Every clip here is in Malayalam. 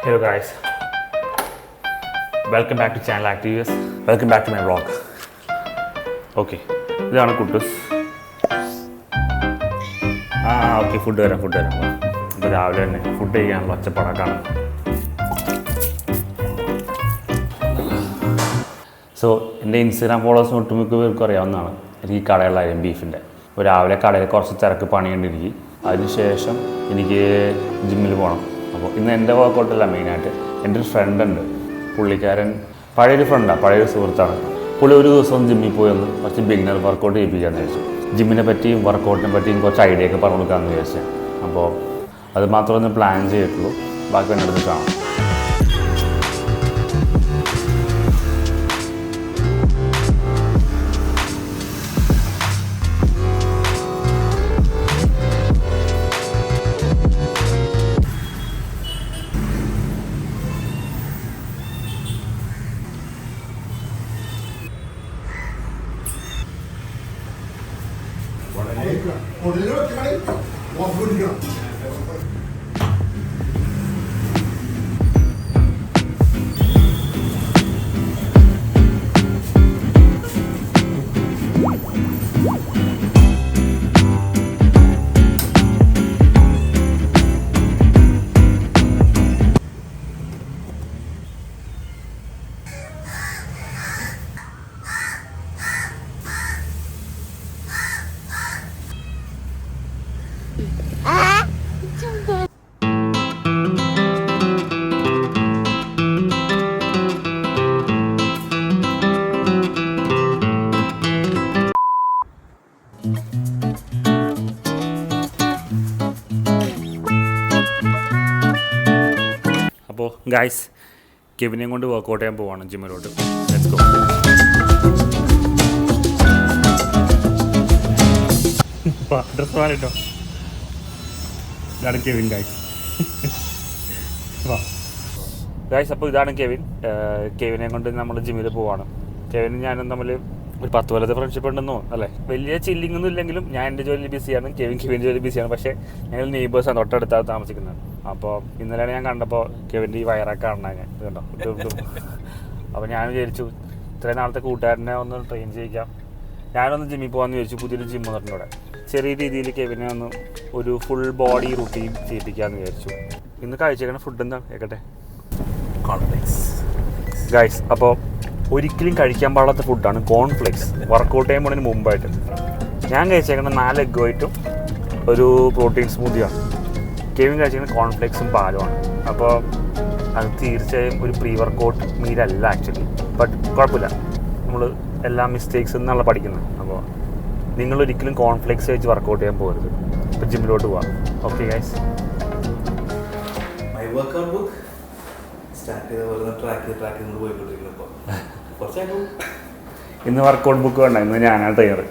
Hello guys, welcome back to channel Activius. Welcome back to my vlog. Okay, ഇതാണ് കുട്ടൂസ്. ഓക്കെ ഫുഡ് തരാം. അപ്പോൾ രാവിലെ തന്നെ ഫുഡ് ചെയ്യാനുള്ള ഒച്ചപ്പാടൊക്കെയാണ്. സോ എൻ്റെ ഇൻസ്റ്റാഗ്രാം ഫോളോവേഴ്സിന് ഒട്ടുമിക്ക പേർക്കും അറിയാവുന്നതാണ് എനിക്ക് ഈ കടയുള്ള കാര്യം ബീഫിൻ്റെ. അപ്പോൾ രാവിലെ കടയിൽ കുറച്ച് തിരക്ക് പണിയുണ്ടിരിക്കും. അതിനുശേഷം എനിക്ക് ജിമ്മിൽ പോകണം. അപ്പോൾ ഇന്ന് എൻ്റെ വർക്കൗട്ടല്ല മെയിനായിട്ട്. എൻ്റെ ഒരു ഫ്രണ്ട് ഉണ്ട്, പുള്ളിക്കാരൻ പഴയൊരു സുഹൃത്താണ്. പുള്ളി ഒരു ദിവസം ജിമ്മിൽ പോയി ഒന്ന് കുറച്ച് ബിഗിനർ വർക്കൗട്ട് ചെയ്യിപ്പിക്കാമെന്ന് വിചാരിച്ചു. ജിമ്മിനെ പറ്റിയും വർക്കൗട്ടിനെ പറ്റിയും കുറച്ച് ഐഡിയ ഒക്കെ പറഞ്ഞു കൊടുക്കാമെന്ന് വിചാരിച്ചു. അപ്പോൾ അത് മാത്രമേ പ്ലാൻ ചെയ്തിട്ടുള്ളൂ. ബാക്കി എൻ്റെ അടുത്ത് കാണാം. അപ്പോൾ ഗായ്സ്, കെവിനെയും കൊണ്ട് വർക്കൗട്ട് ചെയ്യാൻ പോവാണ് ജിമ്മിലോട്ട്. Let's go. ഡ്രസ് മാറിട്ടോ. ഇതാണ് കെവിൻ ഗായ്സ്. ഗായ്സ്, അപ്പോൾ ഇതാണ് കെവിനെ കൊണ്ട് നമ്മൾ ജിമ്മിൽ പോവാണ്. കെവിനും ഞാനും തമ്മിൽ ഒരു 10 കൊല്ലത്തെ ഫ്രണ്ട്ഷിപ്പ് ഉണ്ടെന്ന് തോന്നുന്നു അല്ലേ. വലിയ ചില്ലിംഗ് ഒന്നും ഇല്ലെങ്കിലും ഞാൻ എൻ്റെ ജോലി ബിസിയാണ്, കെവിൻ ജോലി ബിസിയാണ്. പക്ഷേ ഞങ്ങൾ നെയ്ബേഴ്സാണ്, തൊട്ടടുത്താണ് താമസിക്കുന്നത്. അപ്പോൾ ഇന്നലെയാണ് ഞാൻ കണ്ടപ്പോൾ കെവിൻ്റെ ഈ വയറൊക്കെ കാണാൻ ഞാൻ കണ്ടോ. അപ്പോൾ ഞാൻ വിചാരിച്ചു ഇത്രയും നാളത്തെ കൂട്ടുകാരനെ ഒന്ന് ട്രെയിൻ ചെയ്യിക്കാം, ഞാനൊന്ന് ജിമ്മിൽ പോകാമെന്ന് വിചാരിച്ചു. പുതിയൊരു ജിം വന്നിട്ടുണ്ട് ഇവിടെ. ചെറിയ രീതിയിൽ കെവിനെ ഒന്ന് ഒരു ഫുൾ ബോഡി റുട്ടീൻ ചെയ്യിപ്പിക്കാമെന്ന് വിചാരിച്ചു. ഇന്ന് കഴിച്ചേക്കണ ഫുഡ് എന്താണ് കേൾക്കട്ടെ? Cornflakes guys. അപ്പോൾ ഒരിക്കലും കഴിക്കാൻ പാടാത്ത ഫുഡാണ് കോൺഫ്ലെക്സ്. വർക്കൗട്ട് ചെയ്യുമ്പോഴതിന് മുമ്പായിട്ട് ഞാൻ കഴിച്ചേക്കുന്ന 4 എഗ് വൈറ്റും ഒരു പ്രോട്ടീൻ സ്മൂത്തിയാണ്. കെവിൻ കഴിച്ചിരിക്കുന്ന കോൺഫ്ലെക്സും പാലുമാണ്. അപ്പോൾ അത് തീർച്ചയായും ഒരു പ്രീ വർക്കൗട്ട് മീലല്ല ആക്ച്വലി. ബട്ട് കുഴപ്പമില്ല, നമ്മൾ എല്ലാ മിസ്റ്റേക്സ് എന്നുള്ള പഠിക്കുന്നത്. അപ്പോൾ നിങ്ങളൊരിക്കലും കോൺഫ്ലെക്സ് വെച്ച് വർക്കൗട്ട് ചെയ്യാൻ പോകരുത്. ഇപ്പോൾ ജിമ്മിലോട്ട് പോവാം. Okay guys. My workout book start ചെയ്ത പോലെ ട്രാക്ക് ചെയ്ത് പോയിക്കൊണ്ടിരിക്കുന്നത്. ഇപ്പോൾ കുറച്ചായിട്ടും ഇന്ന് വർക്കൗട്ട് ബുക്ക് വേണ്ട, ഇന്ന് ഞാനാണ് ട്രെയിനർ.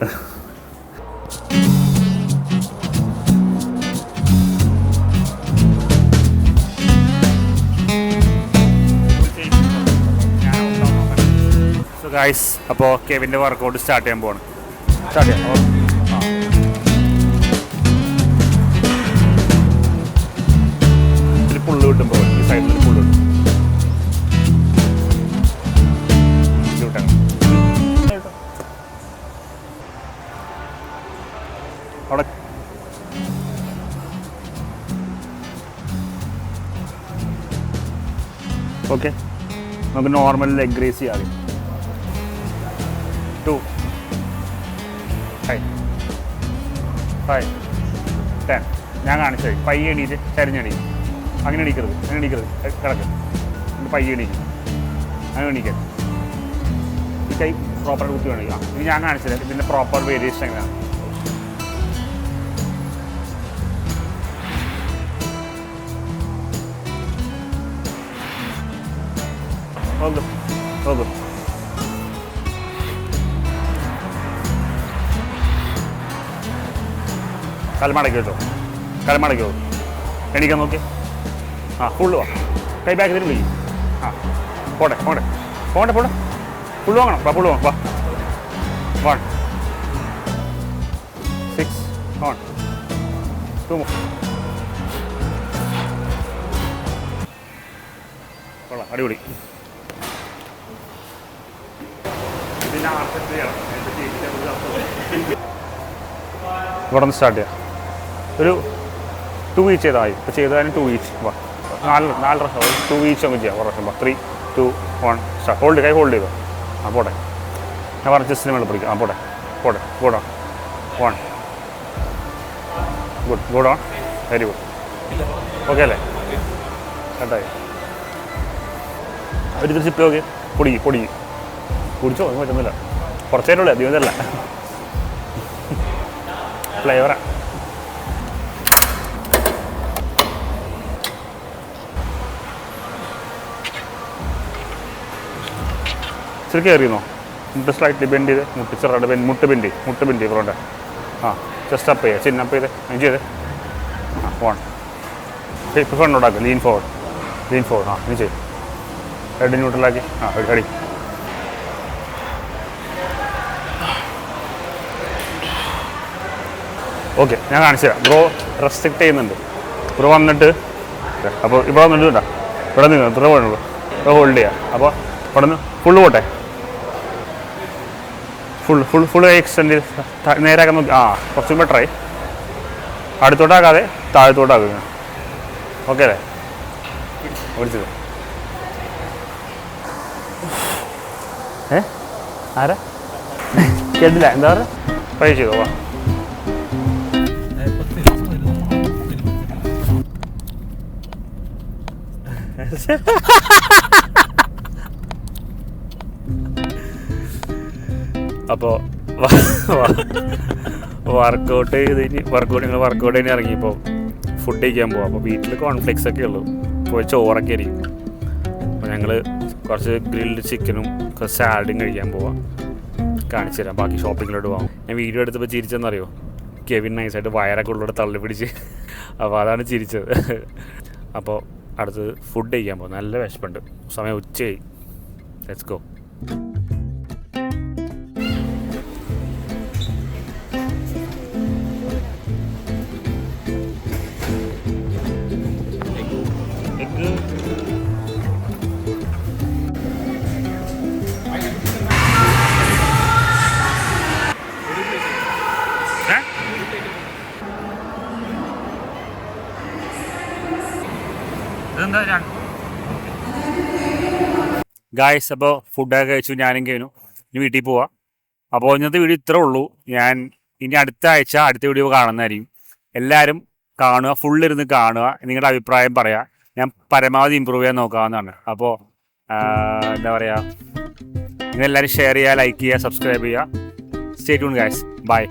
സോ ഗൈസ്, അപ്പോൾ കെവിൻ്റെ വർക്കൗട്ട് സ്റ്റാർട്ട് ചെയ്യാൻ പോവാണ്. സ്റ്റാർട്ട് ചെയ്യാം. ഇതിൽ പുള്ള് കിട്ടുമ്പോൾ ഈ സൈഡിൽ പുള്ള് കിട്ടും. അവിടെ ഓക്കെ, നമുക്ക് നോർമൽ ലെഗ് റേസ് ചെയ്യാം. 2 5 5 10 ഞാൻ കാണിച്ചു. പയ്യെ എണീറ്റ് ചരിഞ്ഞെണീക്കും. അങ്ങനെ എണീക്കരുത് കിടക്ക്. പയ്യെ എണീക്കും. അങ്ങനെ എണീക്കരുത്. ഈ കൈ പ്രോപ്പർ കുത്തി വേണം. ഇത് ഞാൻ കാണിച്ചത് ഇതിൻ്റെ പ്രോപ്പർ വേരിയേഷൻ എങ്ങനെയാണ്. നോക്കും കൽമടക്കി വെച്ചോ. എണീക്കാൻ നോക്കി. ഫുള്ള് വാ. കൈ ബാക്ക് തരും വിളിക്കും. പോട്ടെ ഫുള്ള് വാങ്ങണം. ഫുള്ള് വാ. 1 6 on 2 more. അടിപൊളി. ഇവിടെ നിന്ന് സ്റ്റാർട്ട് ചെയ്യാം. ഒരു 2 ഈച്ച് ചെയ്താൽ ഇപ്പോൾ ചെയ്താലും 2 ഈച്ച് വാ. 4 പ്രാവശ്യം 2 ഈച്ച് നമുക്ക് ചെയ്യാം. ഒരു പ്രാവശ്യം 3, 2, 1 സ്റ്റാർട്ട്. കൈ ഹോൾഡ് ചെയ്തോ. ആ പോട്ടെ. ഞാൻ പറഞ്ഞ ചെസ്റ്റിന് മേളിൽ പിടിക്കാം. ആ പോട്ടെ good on 1 good on very good. Okay അല്ലേ? കട്ടായി. ഒരു ചിപ്പ് ഓക്കെ പൊടിക്കും കുടിച്ചോ, ഒന്നും പറ്റുന്നില്ല. കുറച്ചേരുള്ളൂ, അധികമല്ല. ഫ്ലേവറാ. ഇച്ചിരി കയറിയെന്നോ? മുട്ട് സ്ലൈറ്റ്ലി ബെൻഡ് ചെയ്ത് ചെറുതായിട്ട് മുട്ട് ബെൻഡ് പൊറോട്ട. ആ ജസ്റ്റ് അപ്പ് ചെയ്യുക, ചിന്ന അപ്പ് ചെയ്ത് ചെയ്ത്. ആ 1 ഇപ്പോൾ ഫ്രണ്ടോട്ടാക്കുക. Lean forward. ആ നീ ചെയ്യും. ഹെഡ് ന്യൂട്രലാക്കി. ആ അടി. ഓക്കെ, ഞാൻ കാണിച്ചു തരാം. ബ്രോ റെസ്ട്രിക്റ്റ് ചെയ്യുന്നുണ്ട്. ബ്രോ വന്നിട്ട് അപ്പോൾ ഇവിടെ വന്നിട്ട് കേട്ടോ, ഇവിടെ നിന്ന് ഇത്ര വേണുള്ളൂ. ഇവിടെ ഹോൾഡ് ചെയ്യുക. അപ്പോൾ ഇവിടെ നിന്ന് ഫുള്ള് പോട്ടെ. ഫുൾ എക്സ്റ്റെൻഡ് ചെയ്ത് നേരാക്കാൻ നോക്കി. ആ കുറച്ചും ബെറ്ററായി. അടുത്തോട്ടാക്കാതെ താഴത്തോട്ടാക്കുക. ഓക്കെ അല്ലേ? ഓടിച്ചത് ആരാ കേട്ടില്ല? എന്താ പറയുക? ട്രൈ ചെയ്തോ. വാ. അപ്പോൾ വർക്കൗട്ട് കഴിഞ്ഞ് ഇറങ്ങിയപ്പോൾ ഫുഡ് കഴിക്കാൻ പോവാം. അപ്പോൾ വീട്ടിൽ കോൺഫ്ലെക്സ് ഒക്കെ ഉള്ളൂ. പോയി ചോറൊക്കെ ആയിരിക്കും. അപ്പോൾ ഞങ്ങൾ കുറച്ച് ഗ്രിൽഡ് ചിക്കനും കുറച്ച് സാലഡും കഴിക്കാൻ പോവാം. കാണിച്ചു തരാം. ബാക്കി ഷോപ്പിങ്ങിലോട്ട് പോകാം. ഞാൻ വീഡിയോ എടുത്തപ്പോൾ ചിരിച്ചെന്നറിയോ? കെവിൻ നൈസായിട്ട് വയറൊക്കെ ഉള്ളോടെ തള്ളി പിടിച്ച്. അപ്പോൾ അതാണ് ചിരിച്ചത്. അപ്പോൾ അടുത്തത് ഫുഡ് കഴിക്കാൻ പോകും. നല്ല വിശപ്പുണ്ട്. സമയം ഉച്ചയായി. Let's go. ഗായ്സ്, അപ്പോൾ ഫുഡൊക്കെ കഴിച്ചു. ഞാനും കഴിഞ്ഞു. ഇനി വീട്ടിൽ പോവാം. അപ്പോൾ ഇന്നത്തെ വീഡിയോ ഇത്രേ ഉള്ളൂ. ഞാൻ ഇനി അടുത്ത ആഴ്ച അടുത്ത വീഡിയോ കാണുന്നതായിരിക്കും. എല്ലാവരും കാണുക, ഫുള്ളിരുന്ന് കാണുക. നിങ്ങളുടെ അഭിപ്രായം പറയുക. ഞാൻ പരമാവധി ഇമ്പ്രൂവ് ചെയ്യാൻ നോക്കാവുന്നതാണ്. അപ്പോൾ എന്താ പറയുക, നിങ്ങളെല്ലാവരും ഷെയർ ചെയ്യുക, ലൈക്ക് ചെയ്യുക, സബ്സ്ക്രൈബ് ചെയ്യുക. Stay tune guys. ബൈ.